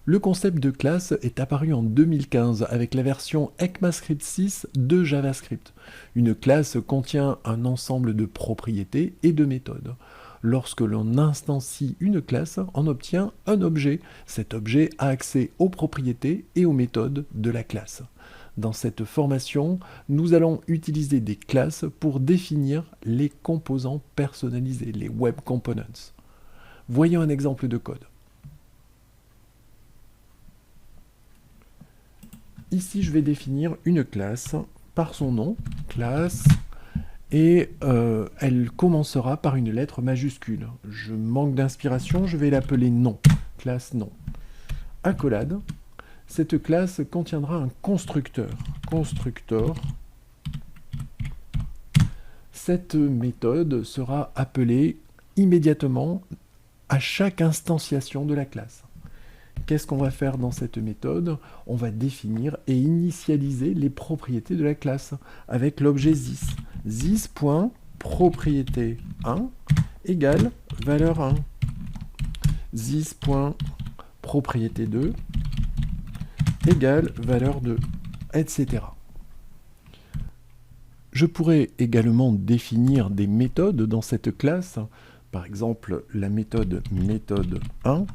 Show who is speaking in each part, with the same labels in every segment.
Speaker 1: Le concept de classe est apparu en 2015 avec la version ECMAScript 6 de JavaScript. Une classe contient un ensemble de propriétés et de méthodes. Lorsque l'on instancie une classe, on obtient un objet. Cet objet a accès aux propriétés et aux méthodes de la classe. Dans cette formation, nous allons utiliser des classes pour définir les composants personnalisés, les Web Components. Voyons un exemple de code. Ici, je vais définir une classe par son nom, classe, et elle commencera par une lettre majuscule. Je manque d'inspiration, je vais l'appeler nom, classe nom. Accolade, cette classe contiendra un constructeur. Constructor. Cette méthode sera appelée immédiatement à chaque instantiation de la classe. Qu'est-ce qu'on va faire dans cette méthode? On va définir et initialiser les propriétés de la classe avec l'objet this. This.propriété1 égale valeur 1. This.propriété2 égale valeur 2, etc. Je pourrais également définir des méthodes dans cette classe. Par exemple, la méthode méthode1.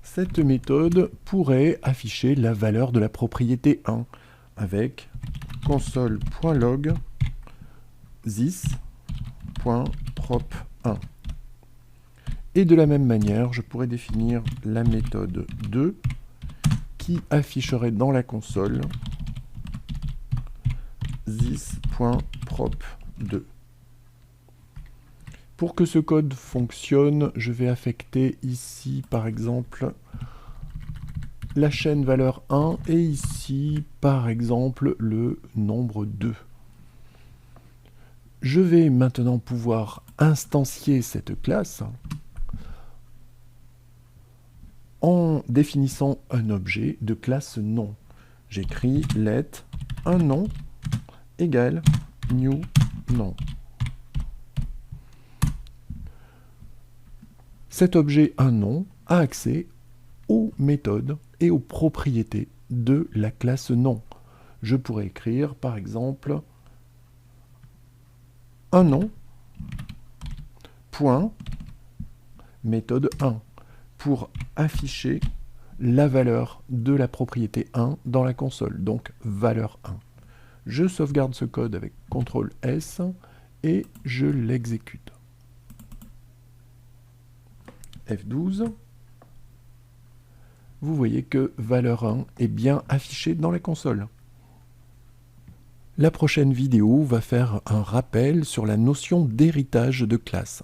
Speaker 1: Cette méthode pourrait afficher la valeur de la propriété 1 avec console.log this.prop1. Et de la même manière, je pourrais définir la méthode 2 qui afficherait dans la console this.prop2. Pour que ce code fonctionne, je vais affecter ici, par exemple, la chaîne valeur 1 et ici, par exemple, le nombre 2. Je vais maintenant pouvoir instancier cette classe en définissant un objet de classe nom. J'écris let un nom égale new nom. Cet objet un nom a accès aux méthodes et aux propriétés de la classe nom. Je pourrais écrire par exemple un nom point méthode 1 pour afficher la valeur de la propriété 1 dans la console, donc valeur 1. Je sauvegarde ce code avec CTRL S et je l'exécute. F12, vous voyez que valeur 1 est bien affichée dans la console. La prochaine vidéo va faire un rappel sur la notion d'héritage de classe.